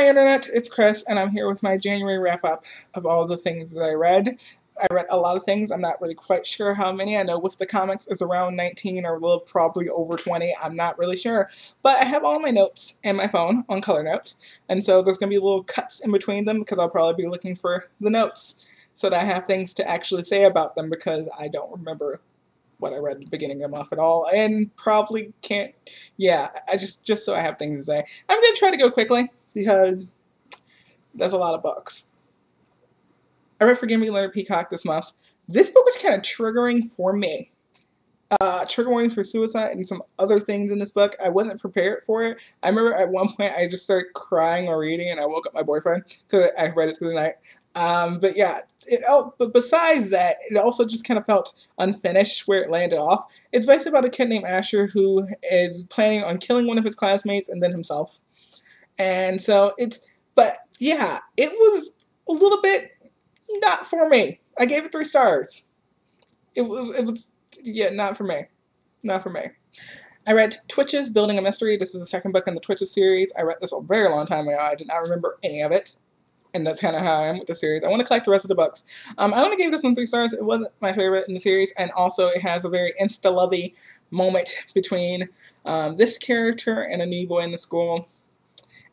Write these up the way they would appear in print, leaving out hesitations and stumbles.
Hi Internet, it's Chris, and I'm here with my January wrap-up of all the things that I read. I read a lot of things. I'm not really quite sure how many. I know with the comics is around 19 or a little probably over 20. I'm not really sure. But I have all my notes in my phone on Color Note, and so there's going to be little cuts in between them because I'll probably be looking for the notes so that I have things to actually say about them because I don't remember what I read at the beginning of them off at all, and probably can't. Yeah, I just so I have things to say. I'm gonna try to go quickly because there's a lot of books. I read Forgive Me, Leonard Peacock this month. This book was kind of triggering for me. Trigger warnings for suicide and some other things in this book. I wasn't prepared for it. I remember at one point I just started crying or reading, and I woke up my boyfriend because I read it through the night. But yeah, but besides that, it also just kind of felt unfinished where it landed off. It's basically about a kid named Asher who is planning on killing one of his classmates and then himself. And so but yeah, it was a little bit not for me. I gave it 3 stars. It was, yeah, not for me. Not for me. I read Twitches, Building a Mystery. This is the second book in the Twitches series. I read this a very long time ago. I did not remember any of it. And that's kind of how I am with the series. I want to collect the rest of the books. I only gave this one 3 stars. It wasn't my favorite in the series. And also it has a very insta-lovey moment between this character and a new boy in the school.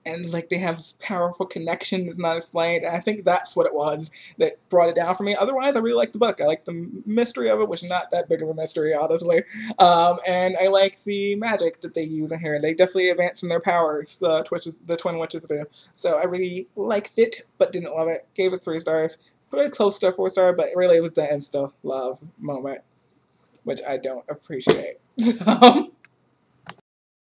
And like they have this powerful connection that's not explained. And I think that's what it was that brought it down for me. Otherwise, I really like the book. I like the mystery of it, which is not that big of a mystery, honestly. And I like the magic that they use in here. They definitely advance in their powers. The Twin Witches do. So I really liked it, but didn't love it. Gave it 3 stars. Pretty close to a 4-star, but really it was the insta love moment, which I don't appreciate. So.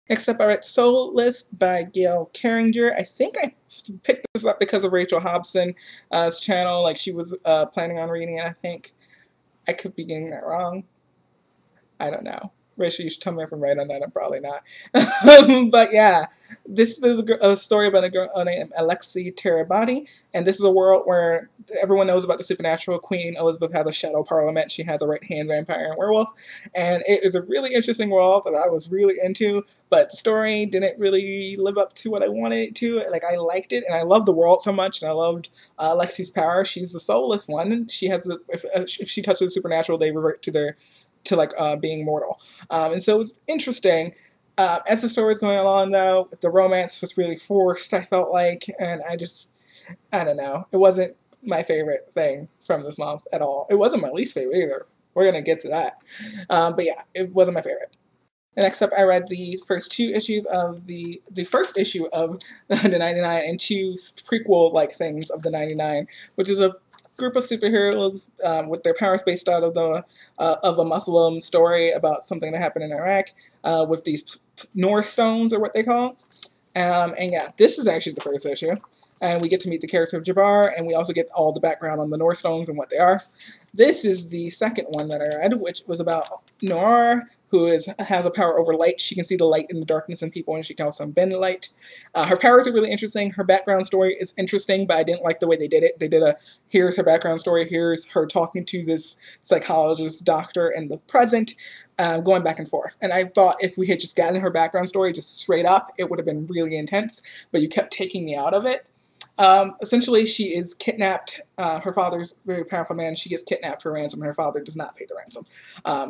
Except I read Soulless by Gail Carringer. I think I picked this up because of Rachel Hobson's channel. Like she was planning on reading it, I think. I could be getting that wrong. I don't know. Rachel, you should tell me if I'm right on that. I'm probably not. But yeah, this is a story about a girl named Alexei Terabati, and this is a world where everyone knows about the supernatural. Queen Elizabeth has a shadow parliament. She has a right-hand vampire and werewolf, and it is a really interesting world that I was really into, but the story didn't really live up to what I wanted it to. Like, I liked it, and I loved the world so much, and I loved Alexei's power. She's the soulless one. She has if she touches the supernatural, they revert to being mortal. And so it was interesting. As the story was going along, though, the romance was really forced, I felt like, and I don't know. It wasn't my favorite thing from this month at all. It wasn't my least favorite either. We're going to get to that. But yeah, it wasn't my favorite. And next up, I read the first 2 issues of the first issue of the 99 and 2 prequel-like things of the 99, which is a group of superheroes with their powers based out of a Muslim story about something that happened in Iraq with these North stones, or what they call. And yeah, this is actually the first issue. And we get to meet the character of Jabbar, and we also get all the background on the North stones and what they are. This is the second one that I read, which was about Noir, who has a power over light. She can see the light in the darkness in people, and she can also bend light. Her powers are really interesting. Her background story is interesting, but I didn't like the way they did it. They did here's her background story, here's her talking to this psychologist doctor in the present, going back and forth. And I thought if we had just gotten her background story just straight up, it would have been really intense, but you kept taking me out of it. Essentially, she is kidnapped. Her father's a very powerful man. She gets kidnapped for ransom, and her father does not pay the ransom.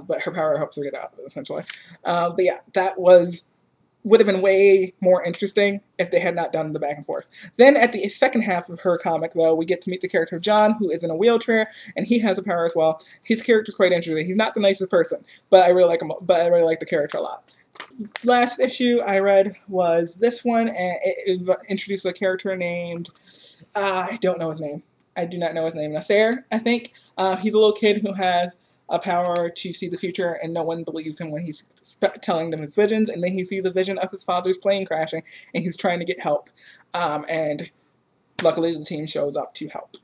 But her power helps her get out of it, essentially. But yeah, that would have been way more interesting if they had not done the back and forth. Then at the second half of her comic, though, we get to meet the character of John, who is in a wheelchair, and he has a power as well. His character is quite interesting. He's not the nicest person, but I really like him. But I really like the character a lot. Last issue I read was this one, and it introduced a character named, I don't know his name. I do not know his name. Nasser, I think. He's a little kid who has a power to see the future, and no one believes him when he's telling them his visions, and then he sees a vision of his father's plane crashing, and he's trying to get help. And luckily the team shows up to help.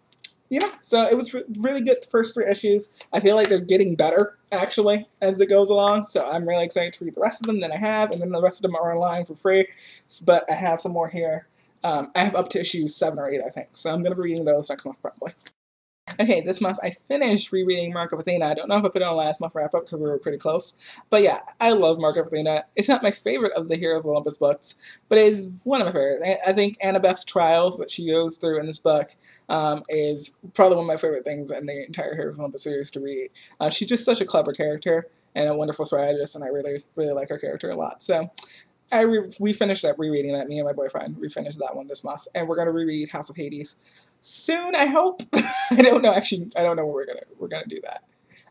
You know, so it was really good, the first 3 issues. I feel like they're getting better, actually, as it goes along. So I'm really excited to read the rest of them that I have, and then the rest of them are online for free. But I have some more here. I have up to issue 7 or 8, I think. So I'm going to be reading those next month, probably. Okay, this month I finished rereading Mark of Athena. I don't know if I put it on last month wrap up because we were pretty close. But yeah, I love Mark of Athena. It's not my favorite of the Heroes of Olympus books, but it is one of my favorites. I think Annabeth's trials that she goes through in this book is probably one of my favorite things in the entire Heroes of Olympus series to read. She's just such a clever character and a wonderful strategist, and I really, really like her character a lot. So we finished up rereading that. Me and my boyfriend, we finished that one this month, and we're gonna reread House of Hades soon. I hope. I don't know. Actually, I don't know when we're gonna do that.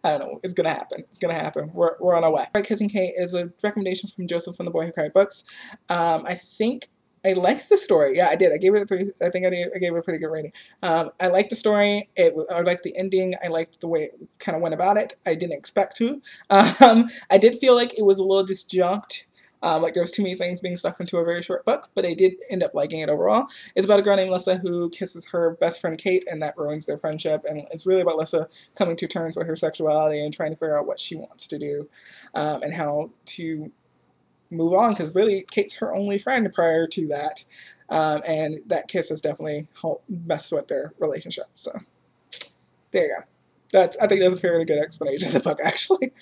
I don't know. It's gonna happen. It's gonna happen. We're on our way. Right, Kissing Kate is a recommendation from Joseph and the Boy Who Cried Books. I think I liked the story. Yeah, I did. I gave it a 3. I think I gave it a pretty good rating. I liked the story. I liked the ending. I liked the way it kind of went about it. I didn't expect to. I did feel like it was a little disjunct. Like there was too many things being stuffed into a very short book, but I did end up liking it overall. It's about a girl named Lissa who kisses her best friend Kate, and that ruins their friendship. And it's really about Lissa coming to terms with her sexuality and trying to figure out what she wants to do, and how to move on, because really Kate's her only friend prior to that, and that kiss has definitely helped mess with their relationship. So there you go. I think that's a fairly good explanation of the book, actually.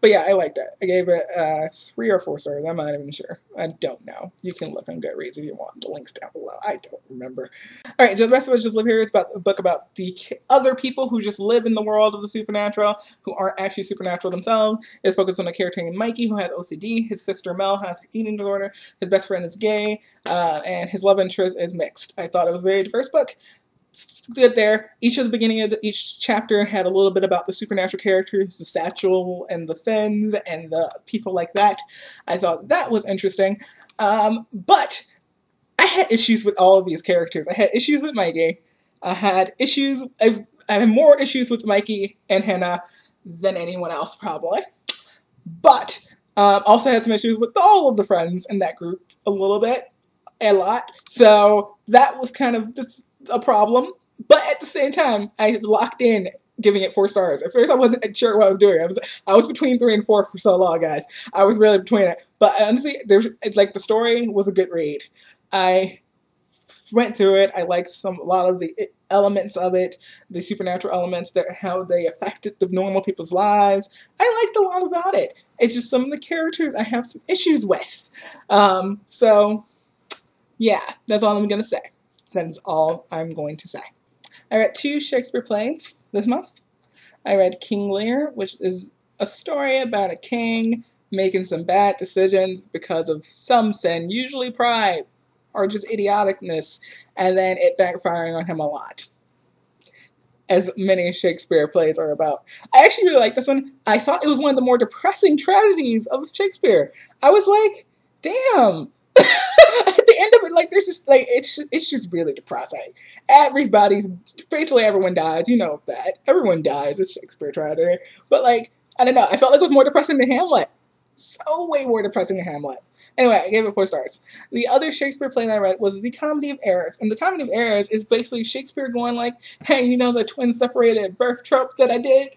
But yeah, I liked it. I gave it 3 or 4 stars. I'm not even sure. I don't know. You can look on Goodreads if you want. The link's down below. I don't remember. All right, so the rest of us just live here. It's about a book about the other people who just live in the world of the supernatural, who aren't actually supernatural themselves. It's focused on a character named Mikey who has OCD. His sister Mel has an eating disorder. His best friend is gay, and his love interest is mixed. I thought it was a very diverse book. Good there. Each of the beginning of each chapter had a little bit about the supernatural characters, the Satchel and the Finns and the people like that. I thought that was interesting. But I had issues with all of these characters. I had issues with Mikey. I had more issues with Mikey and Hannah than anyone else probably. But also had some issues with all of the friends in that group a lot. So that was kind of just a problem, but at the same time, I locked in giving it 4 stars. At first, I wasn't sure what I was doing. I was between 3 and 4 for so long, guys. I was really between it. But honestly, the story was a good read. I went through it. I liked a lot of the elements of it, the supernatural elements, how they affected the normal people's lives. I liked a lot about it. It's just some of the characters I have some issues with. So yeah, that's all I'm gonna say. That is all I'm going to say. I read 2 Shakespeare plays this month. I read King Lear, which is a story about a king making some bad decisions because of some sin, usually pride or just idioticness, and then it backfiring on him a lot, as many Shakespeare plays are about. I actually really like this one. I thought it was one of the more depressing tragedies of Shakespeare. I was like, damn. At the end of it, like, there's just like it's just really depressing. Basically everyone dies. You know that everyone dies. It's Shakespeare tragedy, but like I don't know. I felt like it was more depressing than Hamlet. So way more depressing than Hamlet. Anyway, I gave it 4 stars. The other Shakespeare play that I read was The Comedy of Errors, and The Comedy of Errors is basically Shakespeare going like, "Hey, you know the twin separated birth trope that I did."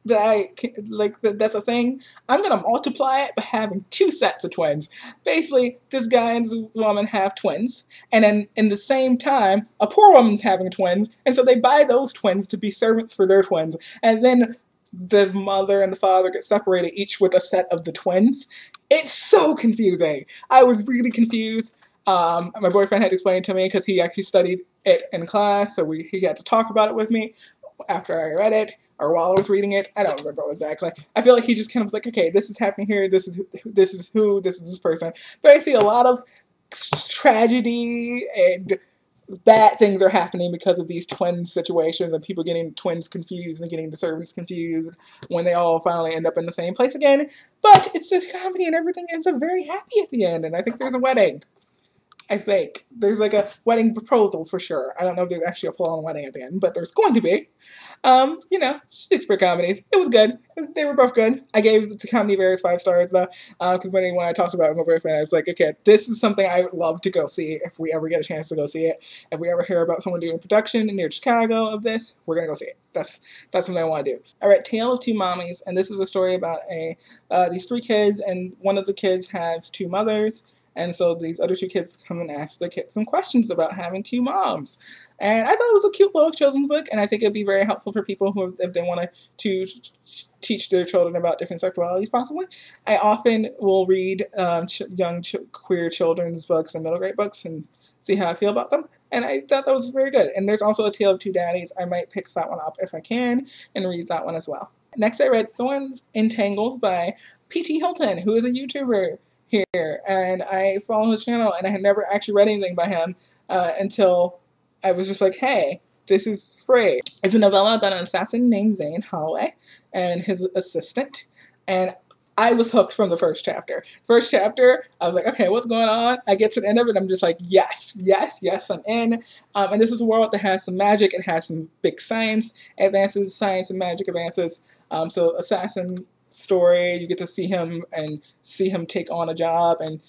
That's a thing. I'm gonna multiply it by having 2 sets of twins. Basically, this guy and this woman have twins, and then in the same time, a poor woman's having twins, and so they buy those twins to be servants for their twins, and then the mother and the father get separated, each with a set of the twins. It's so confusing. I was really confused. My boyfriend had to explain it to me because he actually studied it in class, so he got to talk about it with me after I read it. Or while I was reading it, I don't remember exactly. I feel like he just kind of was like, okay, this is happening here, this is this person. But I see a lot of tragedy and bad things are happening because of these twin situations and people getting twins confused and getting the servants confused when they all finally end up in the same place again. But it's a comedy and everything ends up very happy at the end, and I think there's a wedding. I think there's like a wedding proposal for sure. I don't know if there's actually a full-on wedding at the end, but there's going to be. Shakespeare comedies. It was good. They were both good. I gave The Comedy of Errors 5 stars though, because when I talked about it with my boyfriend, I was like, okay, this is something I would love to go see if we ever get a chance to go see it. If we ever hear about someone doing a production near Chicago of this, we're gonna go see it. That's something I want to do. I read Tale of Two Mommies, and this is a story about these 3 kids, and one of the kids has 2 mothers. And so these other 2 kids come and ask the kids some questions about having 2 moms. And I thought it was a cute little children's book, and I think it'd be very helpful for people who, if they want to teach their children about different sexualities, possibly. I often will read young queer children's books and middle grade books and see how I feel about them. And I thought that was very good. And there's also A Tale of Two Daddies. I might pick that one up if I can and read that one as well. Next, I read Thorns and Tangles by P.T. Hilton, who is a YouTuber here. And I follow his channel, and I had never actually read anything by him until I was just like, hey, this is free. It's a novella about an assassin named Zane Holloway and his assistant. And I was hooked from the first chapter. First chapter, I was like, okay, what's going on? I get to the end of it, I'm just like, yes, yes, yes, I'm in. And this is a world that has some magic. It has some big science advances, science and magic advances. So assassin story, you get to see him take on a job and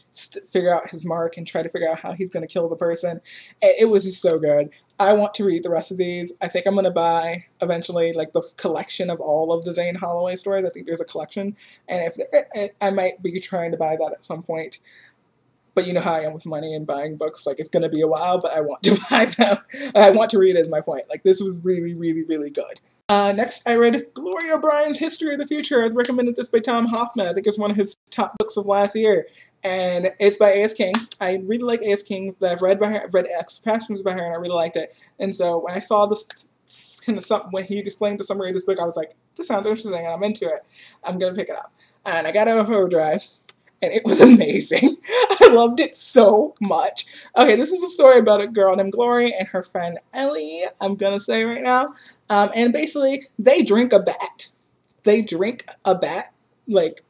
figure out his mark and try to figure out how he's going to kill the person. It was just so good. I want to read the rest of these. I think I'm going to buy eventually like the collection of all of the Zane Holloway stories. I think there's a collection, and if I might be trying to buy that at some point. But you know how I am with money and buying books. Like, it's going to be a while, but I want to buy them. I want to read it, is my point. Like, this was really, really, really good. Next, I read Gloria O'Brien's History of the Future. I was recommended this by Tom Hoffman. I think it's one of his top books of last year. And it's by A.S. King. I really like A.S. King. I've read by her. I've read X Passions by her, and I really liked it. And so when I saw this kind of when he explained the summary of this book, I was like, this sounds interesting, and I'm into it. I'm going to pick it up. And I got it off Overdrive. And it was amazing. I loved it so much. Okay, this is a story about a girl named Glory and her friend Ellie, I'm gonna say right now. And basically, they drink a bat. They drink a bat. Like,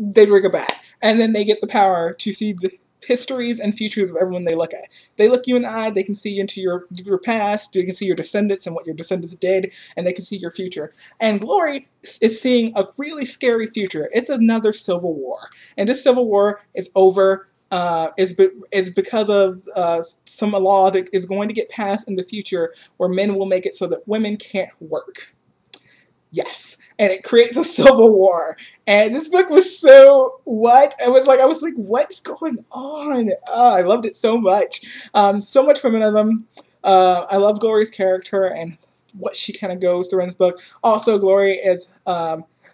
they drink a bat. And then they get the power to see the histories and futures of everyone they look at. They look you in the eye, they can see into your past, they can see your descendants and what your descendants did, and they can see your future. And Glory is seeing a really scary future. It's another civil war. And this civil war is over, is because of some law that is going to get passed in the future where men will make it so that women can't work. Yes, and it creates a civil war. And this book was so what? I was like, what's going on? Oh, I loved it so much. So much feminism. I love Glory's character and what she kind of goes through in this book. Also, Glory is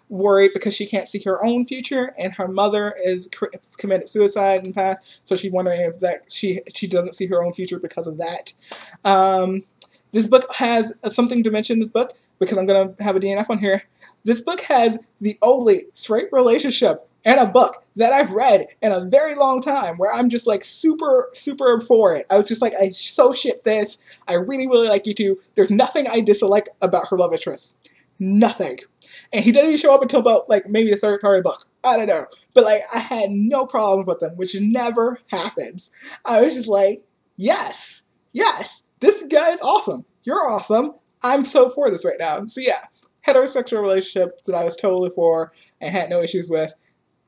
worried because she can't see her own future, and her mother is committed suicide in the past, so she's wondering if that she doesn't see her own future because of that. This book has something to mention. This book, because I'm going to have a DNF on here. This book has the only straight relationship in a book that I've read in a very long time, where I'm just like super, super for it. I was just like, I so ship this. I really, really like you two. There's nothing I dislike about her love interest. Nothing. And he doesn't even show up until about like maybe the third part of the book. I don't know. But like, I had no problem with them, which never happens. I was just like, yes, yes, this guy is awesome. You're awesome. I'm so for this right now. So yeah, heterosexual relationship that I was totally for and had no issues with.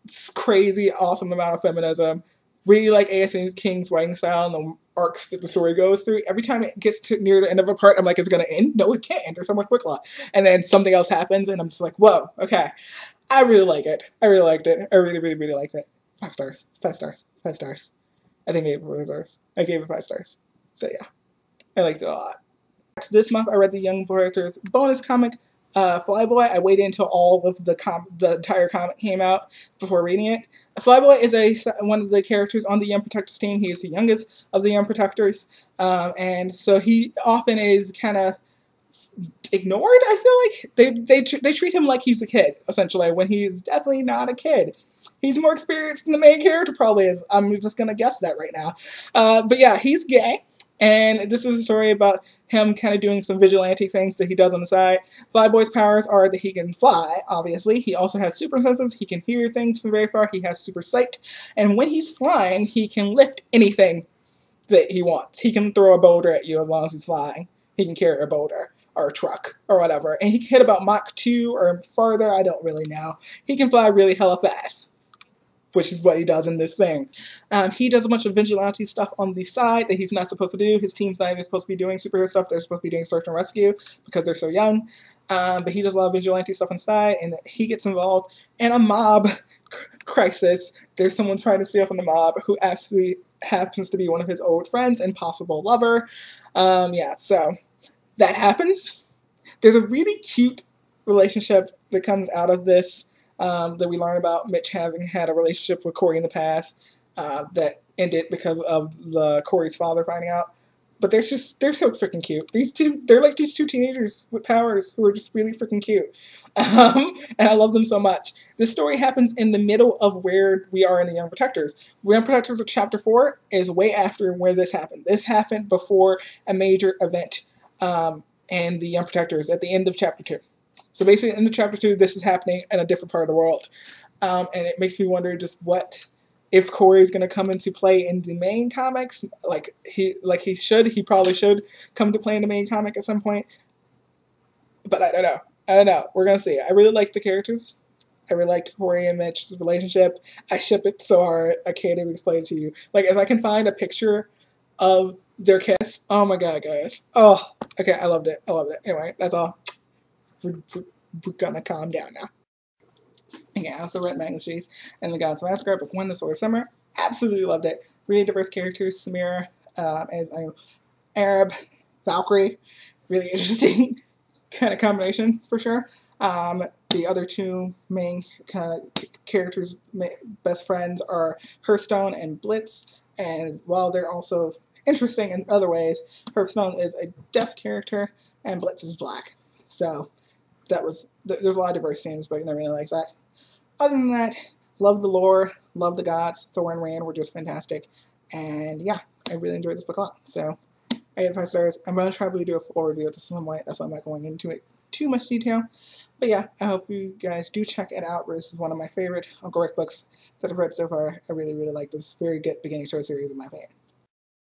It's crazy, awesome amount of feminism. Really like A.S. King's writing style and the arcs that the story goes through. Every time it gets to near the end of a part, I'm like, it's going to end? No, it can't end. There's so much quick law. And then something else happens, and I'm just like, whoa, okay. I really like it. I really liked it. I really, really, really liked it. 5 stars. 5 stars. 5 stars. I think I gave it 4 stars. I gave it 5 stars. So yeah, I liked it a lot. This month, I read the Young Characters bonus comic, Flyboy. I waited until all of the entire comic came out before reading it. Flyboy is one of the characters on the Young Protectors team. He is the youngest of the Young Protectors, and so he often is kind of ignored. I feel like they treat him like he's a kid, essentially, when he's definitely not a kid. He's more experienced than the main character probably is. I'm just gonna guess that right now. But yeah, he's gay. And this is a story about him kind of doing some vigilante things that he does on the side. Flyboy's powers are that he can fly, obviously. He also has super senses. He can hear things from very far. He has super sight. And when he's flying, he can lift anything that he wants. He can throw a boulder at you as long as he's flying. He can carry a boulder or a truck or whatever. And he can hit about Mach 2 or farther. I don't really know. He can fly really hella fast. which is what he does in this thing. He does a bunch of vigilante stuff on the side that he's not supposed to do. His team's not even supposed to be doing superhero stuff. They're supposed to be doing search and rescue because they're so young. But he does a lot of vigilante stuff on the side, and he gets involved in a mob crisis. There's someone trying to steal from the mob who actually happens to be one of his old friends and possible lover. Yeah, so that happens. There's a really cute relationship that comes out of this. That we learn about Mitch having had a relationship with Corey in the past that ended because of Corey's father finding out. But they're so freaking cute. They're like these two teenagers with powers who are just really freaking cute. And I love them so much. This story happens in the middle of where we are in the Young Protectors. Young Protectors of Chapter 4 is way after where this happened. This happened before a major event in the Young Protectors at the end of Chapter 2. So basically, in the Chapter 2, this is happening in a different part of the world. And it makes me wonder just what, if Corey is going to come into play in the main comics. He probably should come to play in the main comic at some point. But I don't know. We're going to see. I really like the characters. I really liked Corey and Mitch's relationship. I ship it so hard, I can't even explain it to you. Like, if I can find a picture of their kiss, oh my god, guys. Oh, okay, I loved it. Anyway, that's all. We're gonna calm down now. Again, I also read Magnus Chase and The Gods Massacre, but When the Sword of Summer. Absolutely loved it. Really diverse characters. Samira as Arab, Valkyrie. Really interesting kind of combination for sure. The other two main kind of characters, best friends, are Hearthstone and Blitz. And while they're also interesting in other ways, Hearthstone is a deaf character and Blitz is black. So there's a lot of diversity in this book, and I really like that. Other than that, love the lore, love the gods. Thor and Rand were just fantastic, and yeah, I really enjoyed this book a lot. So I gave it 5 stars. I'm going to try to do a full review of this some way. That's why I'm not going into it too much detail. But yeah, I hope you guys do check it out. This is one of my favorite Uncle Rick books that I've read so far. I really, really like this. Very good beginning to a series, in my opinion.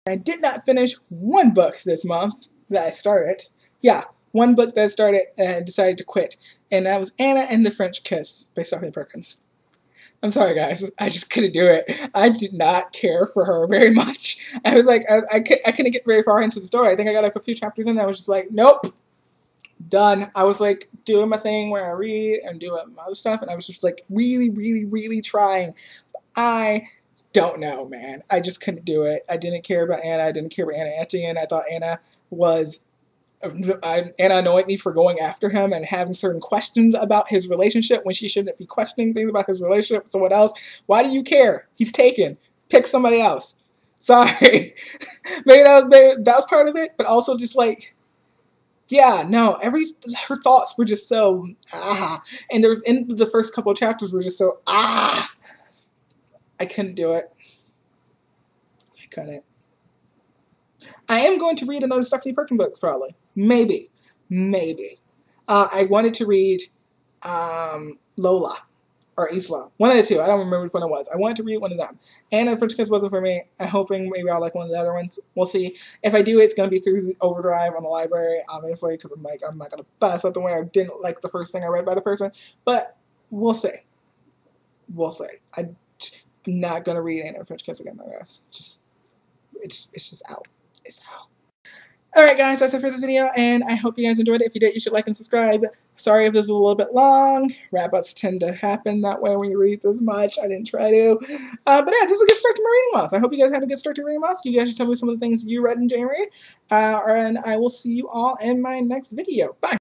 I did not finish one book this month that I started. Yeah. One book that I started and decided to quit, and that was Anna and the French Kiss by Stephanie Perkins. I'm sorry, guys. I just couldn't do it. I did not care for her very much. I was like, I couldn't get very far into the story. I think I got like a few chapters in, and I was just like, nope, done. I was like doing my thing where I read and doing my other stuff, and I was just like really, really, really trying. I don't know, man. I just couldn't do it. I didn't care about Anna. I didn't care about Anna Etienne. I thought Anna annoyed me for going after him and having certain questions about his relationship when she shouldn't be questioning things about his relationship with someone else. Why do you care? He's taken. Pick somebody else. Sorry. Maybe that was part of it, but also just like, yeah, no, her thoughts were just so, and there was in the first couple of chapters were just so, I couldn't do it. I couldn't. I am going to read another Stephanie Perkins book, probably. Maybe. I wanted to read Lola or Isla. One of the two. I don't remember which one it was. I wanted to read one of them. And French Kiss wasn't for me. I'm hoping maybe I'll like one of the other ones. We'll see. If I do, it's going to be through the Overdrive on the library, obviously, because I'm not going to bust out the way I didn't like the first thing I read by the person. But we'll see. I'm not going to read Anna French Kiss again, though, guys. It's just out. It's out. Alright guys, that's it for this video, and I hope you guys enjoyed it. If you did, you should like and subscribe. Sorry if this is a little bit long. Wrap-ups tend to happen that way when you read this much. I didn't try to. But yeah, this is a good start to my reading month. I hope you guys had a good start to reading month. You guys should tell me some of the things you read in January. And I will see you all in my next video. Bye!